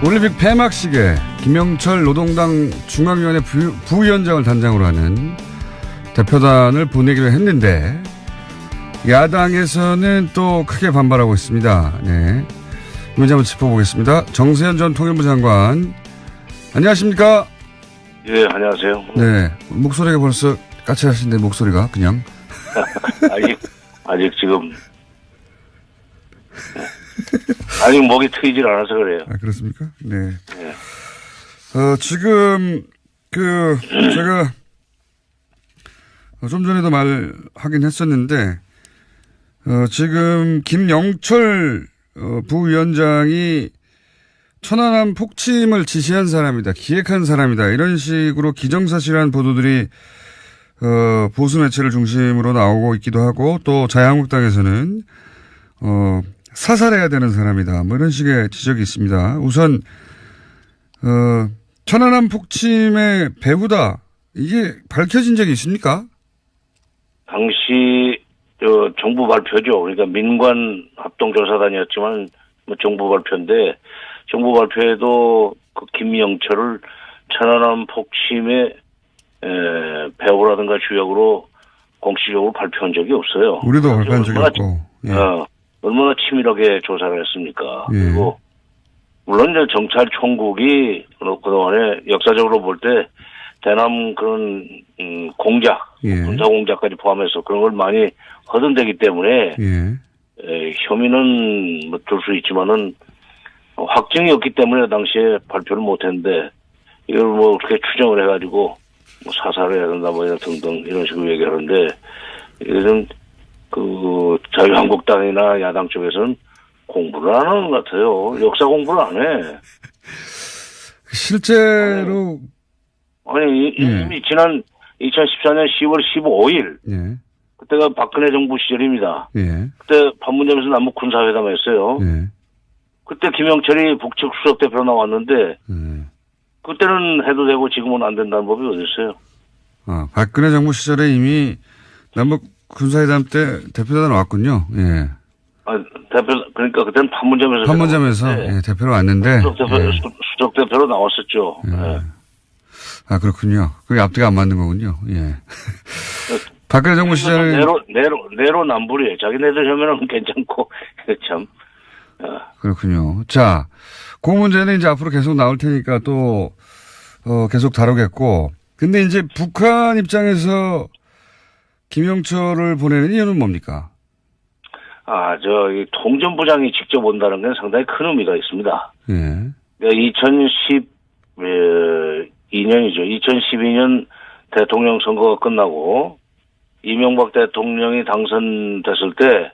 올림픽 폐막식에 김영철 노동당 중앙위원회 부위원장을 단장으로 하는 대표단을 보내기로 했는데 야당에서는 또 크게 반발하고 있습니다. 네, 이 문제 한번 짚어보겠습니다. 정세현 전 통일부 장관, 안녕하십니까? 예, 안녕하세요. 네, 목소리가 벌써 까칠하신데 목소리가 그냥 아직 지금 아직 목이 트이질 않아서 그래요. 아, 그렇습니까? 네. 지금 제가 좀 전에도 말하긴 했었는데 지금 김영철 부위원장이 천안함 폭침을 지시한 사람이다, 기획한 사람이다, 이런 식으로 기정사실한 보도들이 보수 매체를 중심으로 나오고 있기도 하고, 또 자유한국당에서는 사살해야 되는 사람이다, 뭐 이런 식의 지적이 있습니다. 우선 천안함 폭침의 배후다, 이게 밝혀진 적이 있습니까? 당시 정부 발표죠. 그러니까 민관 합동조사단이었지만 뭐 정부 발표인데, 정부 발표에도 그 김영철을 천안함 폭침의 배후라든가 주역으로 공식적으로 발표한 적이 없어요. 우리도 발표한 적이 없고. 예. 얼마나 치밀하게 조사를 했습니까? 예. 그리고 물론 이제 정찰 총국이 그동안에 역사적으로 볼 때 대남 그런 공작, 예. 군사 공작까지 포함해서 그런 걸 많이 허든되기 때문에 혐의는 뭐 들 수 있지만은 확증이 없기 때문에 당시에 발표를 못했는데, 이걸 뭐 그렇게 추정을 해가지고 뭐 사살을 해야 된다 뭐 이런 등등 이런 식으로 얘기하는데, 이것은 그 자유한국당이나 야당 쪽에서는 공부를 안 하는 것 같아요. 역사 공부를 안 해. 실제로 아니 이미 지난 2014년 10월 15일 그때가 박근혜 정부 시절입니다. 그때 판문점에서 남북 군사회담했어요. 그때 김영철이 북측 수석 대표로 나왔는데 그때는 해도 되고 지금은 안 된다는 법이 어디 있어요? 박근혜 정부 시절에 이미 남북 군사회담 때 대표단 왔군요. 예. 그러니까 그때는 판문점에서 예, 대표로 왔는데 수석 대표로 나왔었죠. 예. 그렇군요. 그게 앞뒤가 안 맞는 거군요. 예. 박근혜 정부 시절에 내로 남불이에요. 자기네들 혐의는 괜찮고 참. 그렇군요. 자, 그 문제는 이제 앞으로 계속 나올 테니까 또 계속 다루겠고. 근데 이제 북한 입장에서 김영철을 보내는 이유는 뭡니까? 이 통전부장이 직접 온다는 건 상당히 큰 의미가 있습니다. 예. 2012년이죠. 2012년 대통령 선거가 끝나고 이명박 대통령이 당선됐을 때,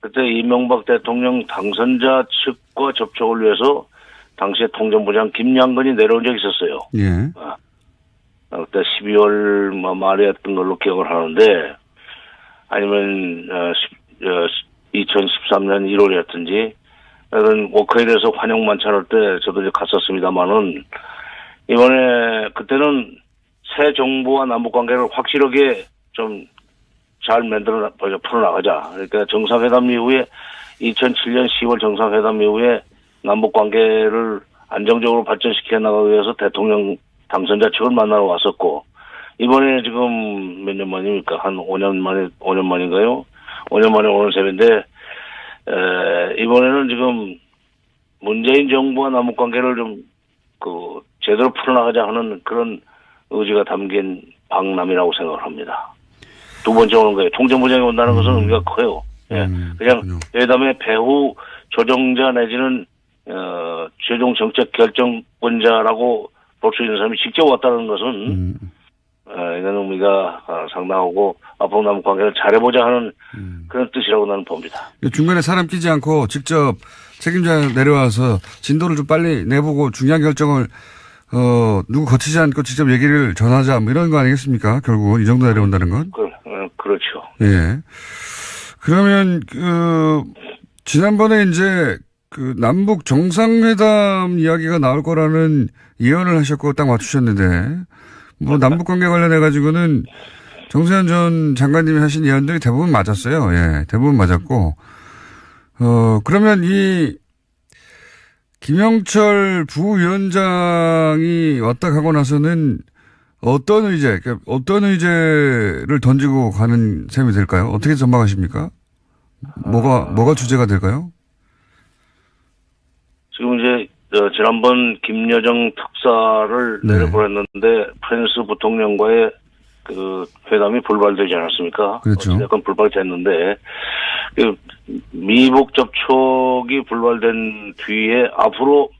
그때 이명박 대통령 당선자 측과 접촉을 위해서 당시에 통전부장 김양근이 내려온 적이 있었어요. 예. 그때 12월 말이었던 걸로 기억을 하는데, 아니면 2013년 1월이었든지 그런 워크힐에서 환영 만찬할 때 저도 이제 갔었습니다만은, 이번에 그때는 새 정부와 남북 관계를 확실하게 좀 잘 풀어나가자. 그러니까 정상회담 이후에 2007년 10월 정상회담 이후에 남북 관계를 안정적으로 발전시켜 나가기 위해서 대통령 당선자 측을 만나러 왔었고, 이번에 지금 몇 년 만입니까? 한 5년 만인가요? 5년 만에 오는 셈인데, 이번에는 지금 문재인 정부와 남북 관계를 좀 제대로 풀어나가자 하는 그런 의지가 담긴 방남이라고 생각을 합니다. 두 번째 오는 거예요. 통전부장이 온다는 것은 의미가 커요. 예. 그냥 회담의 배후 조정자 내지는 최종 정책 결정권자라고 볼 수 있는 사람이 직접 왔다는 것은 이런 의미가 상당하고 앞으로 남북 관계를 잘해보자 하는 그런 뜻이라고 나는 봅니다. 중간에 사람 끼지 않고 직접 책임자 내려와서 진도를 좀 빨리 내보고 중요한 결정을 누구 거치지 않고 직접 얘기를 전하자, 뭐 이런 거 아니겠습니까? 결국은 이 정도 내려온다는 건. 그렇죠. 예. 그러면 지난번에 이제 남북 정상회담 이야기가 나올 거라는 예언을 하셨고 딱 맞추셨는데, 뭐 남북 관계 관련해 가지고는 정세현 전 장관님이 하신 예언들이 대부분 맞았어요. 예, 대부분 맞았고, 그러면 이 김영철 부위원장이 왔다 가고 나서는 어떤 의제를 던지고 가는 셈이 될까요? 어떻게 전망하십니까? 뭐가 주제가 될까요? 지금 이제 지난번 김여정 특사를 네. 내려보냈는데 프랑스 부통령과의 그 회담이 불발되지 않았습니까? 그렇죠. 약간 불발됐는데 그 미국 접촉이 불발된 뒤에 앞으로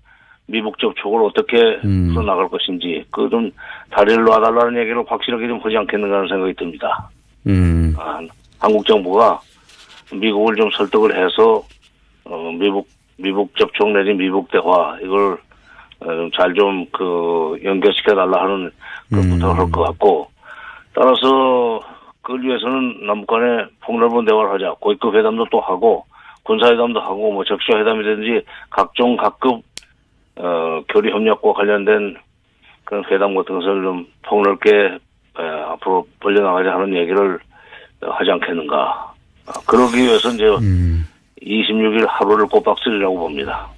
미국 접촉을 어떻게 풀어나갈 것인지 그 좀 다리를 놔달라는 얘기를 확실하게 좀 하지 않겠는가 하는 생각이 듭니다. 한국 정부가 미국을 좀 설득을 해서 미국 접촉 내지 미국 대화 이걸 잘 좀 그 연결시켜 달라 하는 그 부탁을 할 것 같고 따라서 그걸 위해서는 남북 간에 폭넓은 대화를 하자. 고위급 회담도 또 하고 군사회담도 하고 뭐 적시회담이든지 각종 각급 교류 협력과 관련된 그런 회담 같은 것을 좀 폭넓게 앞으로 벌려나가자 하는 얘기를 하지 않겠는가. 그러기 위해서 이제 26일 하루를 꼬박 쓰리라고 봅니다.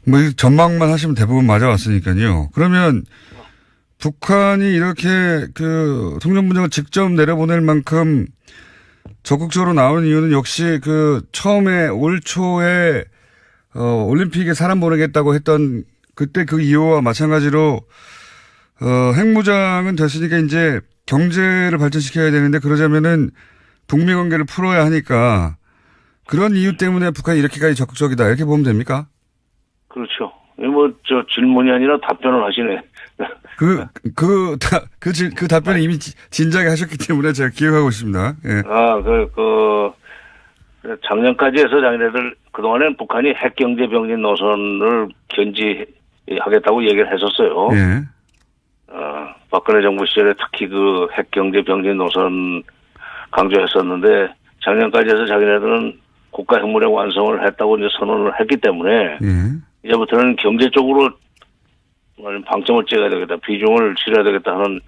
뭐 전망만 하시면 대부분 맞아왔으니까요. 그러면 북한이 이렇게 그 통전문장을 직접 내려보낼 만큼 적극적으로 나오는 이유는 역시 그 처음에 올 초에 올림픽에 사람 보내겠다고 했던 그때 그 이유와 마찬가지로 핵무장은 됐으니까 이제 경제를 발전시켜야 되는데 그러자면은 북미 관계를 풀어야 하니까 그런 이유 때문에 북한이 이렇게까지 적극적이다 이렇게 보면 됩니까? 그렇죠. 뭐 저 질문이 아니라 답변을 하시네. 그 답변을 이미 진작에 하셨기 때문에 제가 기억하고 있습니다. 예. 작년까지 해서 자기네들 그동안엔 북한이 핵경제 병진 노선을 견지하겠다고 얘기를 했었어요. 예. 박근혜 정부 시절에 특히 그 핵경제 병진 노선 강조했었는데 작년까지 해서 자기네들은 국가 핵무력 완성을 했다고 이제 선언을 했기 때문에 이제부터는 경제 쪽으로 방점을 찍어야 되겠다, 비중을 실어야 되겠다 하는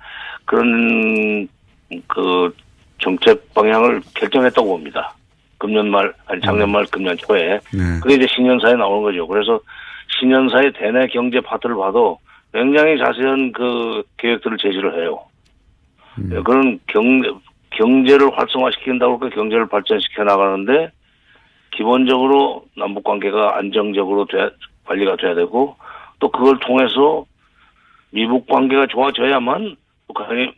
그런 그 정책 방향을 결정했다고 봅니다. 작년 말, 금년 초에. 그게 이제 신년사에 나오는 거죠. 그래서 신년사의 대내 경제 파트를 봐도 굉장히 자세한 그 계획들을 제시를 해요. 그런 경제를 활성화시킨다고 그 경제를 발전시켜 나가는데 기본적으로 남북 관계가 안정적으로 관리가 돼야 되고 또 그걸 통해서 미국 관계가 좋아져야만 북한이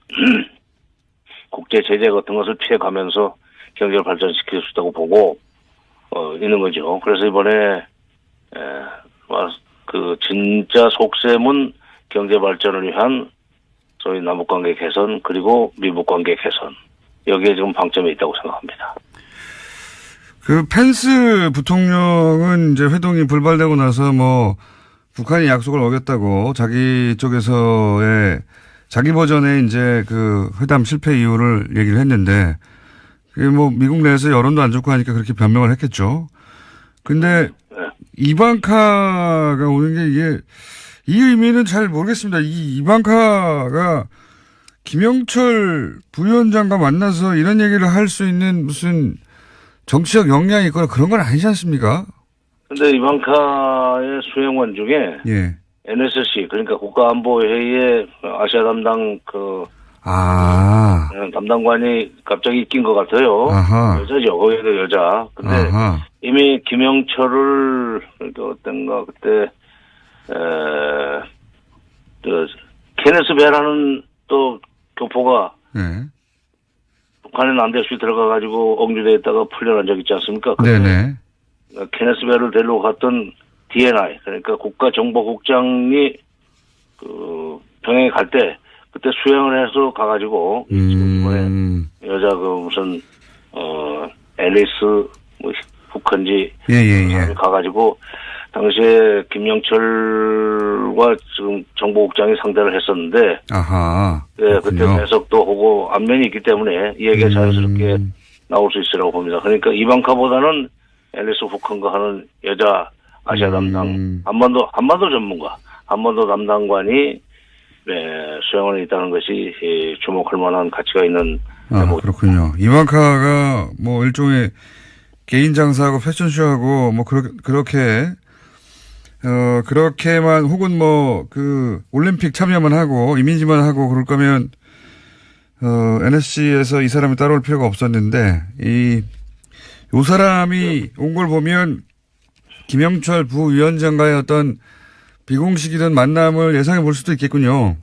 국제 제재 같은 것을 피해가면서 경제를 발전시킬 수 있다고 보고 있는 거죠. 그래서 이번에 그 진짜 속셈은 경제 발전을 위한 소위 남북 관계 개선 그리고 미국 관계 개선 여기에 지금 방점이 있다고 생각합니다. 그 펜스 부통령은 이제 회동이 불발되고 나서 뭐 북한이 약속을 어겼다고 자기 쪽에서의 자기 버전의 이제 그 회담 실패 이유를 얘기를 했는데 그게 뭐 미국 내에서 여론도 안 좋고 하니까 그렇게 변명을 했겠죠. 근데 이방카가 오는 게 이게 이 의미는 잘 모르겠습니다. 이 이방카가 김영철 부위원장과 만나서 이런 얘기를 할 수 있는 무슨 정치적 역량이 있거나 그런 건 아니지 않습니까? 근데 이방카의 수행원 중에 NSC 그러니까 국가안보회의의 아시아 담당 담당관이 갑자기 낀 것 같아요. 여자죠. 거기도 여자. 근데 이미 김영철을 어떤가 그때 케네스 베라는 또 교포가 북한에 남대수에 들어가가지고 억류돼 있다가 풀려난 적 있지 않습니까? 네네. 케네스 베를 데리고 갔던 DNI 그러니까 국가정보국장이 그 평양에 갈 때 그때 수행을 해서 가가지고 이번에 여자 그 무슨 앨리스 뭐 후컨지 가가지고 당시에 김영철과 지금 정보국장이 상대를 했었는데 그때 배석도 하고 안면이 있기 때문에 이 얘기가 자연스럽게 나올 수 있으라고 봅니다. 그러니까 이방카보다는 앨리스 후컨과 하는 여자 아시아 담당 한반도 전문가 한반도 담당관이 수행원에 있다는 것이 주목할 만한 가치가 있는 그렇군요. 이방카가 뭐 일종의 개인 장사하고 패션쇼하고 뭐 그렇게 그렇게만 혹은 올림픽 참여만 하고 이미지만 하고 그럴 거면, NSC에서 이 사람이 따라올 필요가 없었는데, 요 사람이 온 걸 보면 김영철 부위원장과의 어떤 비공식이든 만남을 예상해 볼 수도 있겠군요.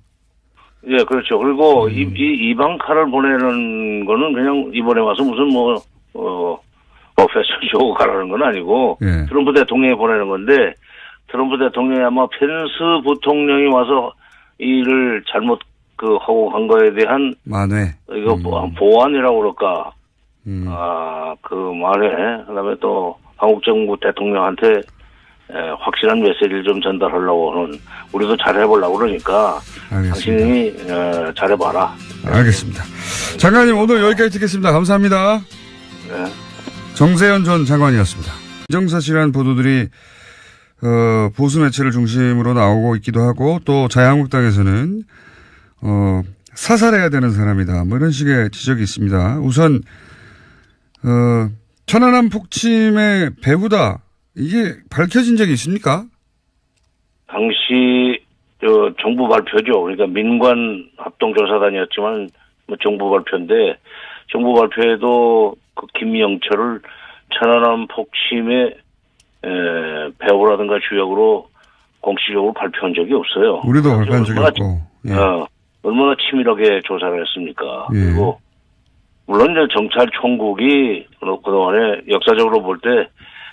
예, 그렇죠. 그리고 이방카를 보내는 거는 그냥 이번에 와서 무슨 패션쇼 가라는 건 아니고, 예. 트럼프 대통령이 보내는 건데, 트럼프 대통령이 아마 펜스 부통령이 와서 일을 잘못 하고 간 거에 대한 만회. 이거 보완이라고 그럴까. 그 말에 그다음에 또 한국 정부 대통령한테 확실한 메시지를 좀 전달하려고 하는, 우리도 잘해보려고 그러니까 알겠습니다. 당신이 잘해봐라. 알겠습니다. 장관님 오늘 여기까지 듣겠습니다. 감사합니다. 네. 정세현 전 장관이었습니다. 정사실한 보도들이 보수 매체를 중심으로 나오고 있기도 하고, 또 자유한국당에서는 사살해야 되는 사람이다, 뭐 이런 식의 지적이 있습니다. 우선 천안함 폭침의 배후다, 이게 밝혀진 적이 있습니까? 당시 정부 발표죠. 그러니까 민관 합동조사단이었지만 정부 발표인데, 정부 발표에도 그 김영철을 천안함 폭침의 배우라든가 주역으로 공식적으로 발표한 적이 없어요. 우리도 발표한 적이 없고. 예. 얼마나 치밀하게 조사를 했습니까? 예. 그리고 물론 이제 정찰 총국이 그동안에 역사적으로 볼 때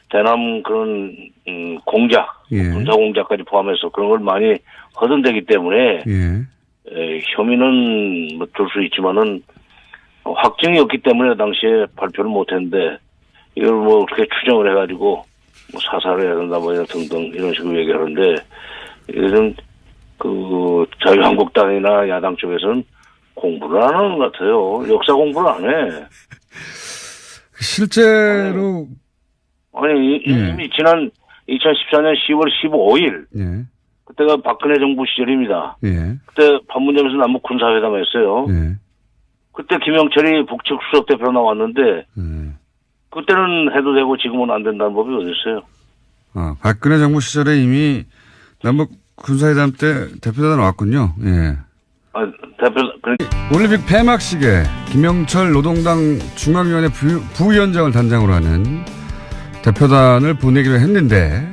대남 그런 공작, 예. 군사 공작까지 포함해서 그런 걸 많이 허든되기 때문에 혐의는 둘 수 있지만은 확증이 없기 때문에 당시에 발표를 못했는데, 이걸 그렇게 추정을 해가지고 사살을 해야 된다 등등 이런 식으로 얘기하는데, 이것은 자유한국당이나 야당 쪽에서는 공부를 안 하는 것 같아요. 역사 공부를 안 해. 실제로 이미 지난 2014년 10월 15일 그때가 박근혜 정부 시절입니다. 그때 판문점에서 남북 군사회담을 했어요. 그때 김영철이 북측 수석대표로 나왔는데 그때는 해도 되고 지금은 안 된다는 법이 어디 있어요? 박근혜 정부 시절에 이미 남북 군사회담 때 대표단 왔군요. 예. 올림픽 폐막식에 김영철 노동당 중앙위원회 부위원장을 단장으로 하는 대표단을 보내기로 했는데,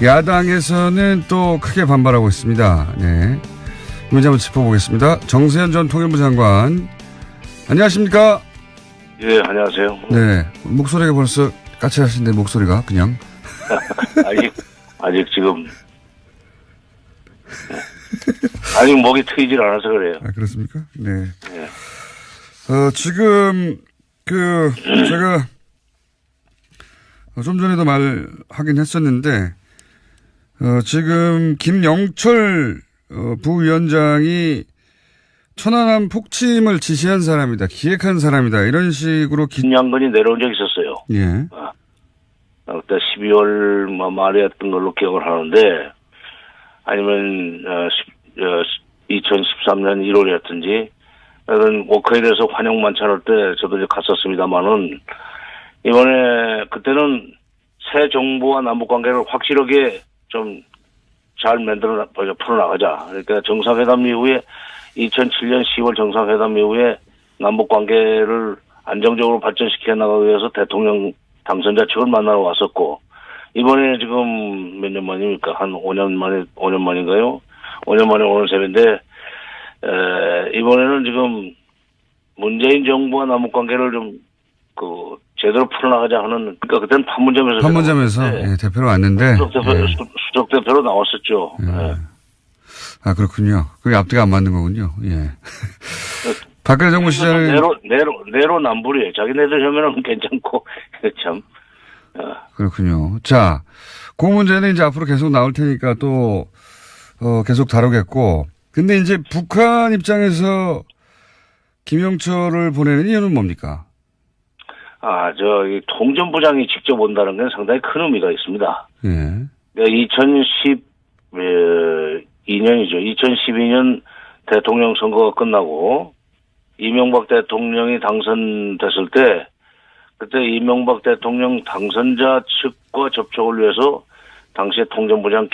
야당에서는 또 크게 반발하고 있습니다. 네. 이 문제 한번 짚어보겠습니다. 정세현 전 통일부 장관, 안녕하십니까? 예, 안녕하세요. 네. 목소리가 벌써 까칠하신데, 목소리가 그냥. 아직 지금. 아직 목이 트이질 않아서 그래요. 그렇습니까? 네. 네. 지금, 제가 좀 전에도 말하긴 했었는데, 지금 김영철 부위원장이 천안함 폭침을 지시한 사람이다, 기획한 사람이다, 이런 식으로 양건이 내려온 적이 있었어요. 예. 그때 12월 말이었던 걸로 기억을 하는데, 아니면 2013년 1월이었든지 그런 워커에 대해서 환영 만찬할 때 저도 이제 갔었습니다만은, 이번에 그때는 새 정부와 남북 관계를 확실하게 좀 잘 풀어나가자. 그러니까 정상회담 이후에 2007년 10월 정상회담 이후에 남북 관계를 안정적으로 발전시켜 나가기 위해서 대통령 당선자 측을 만나러 왔었고, 이번에 지금 몇 년 만입니까? 한 5년 만인가요? 5년 만에 오는 셈인데, 이번에는 지금 문재인 정부와 남북 관계를 좀 제대로 풀어나가자 하는, 그러니까 그때는 판문점에서 예, 대표로 왔는데 수석 대표로 나왔었죠. 예. 그렇군요. 그게 앞뒤가 안 맞는 거군요. 예. 박근혜 정부 시절에 내로남불이에요. 자기네들 혐의는 괜찮고 참. 그렇군요. 자, 그 문제는 이제 앞으로 계속 나올 테니까 또 계속 다루겠고. 근데 이제 북한 입장에서 김영철을 보내는 이유는 뭡니까? 이 통전부장이 직접 온다는 건 상당히 큰 의미가 있습니다. 예. 2012년이죠. 2012년 대통령 선거가 끝나고 이명박 대통령이 당선됐을 때, 그때 이명박 대통령 당선자 측과 접촉을 위해서 당시에 통전부장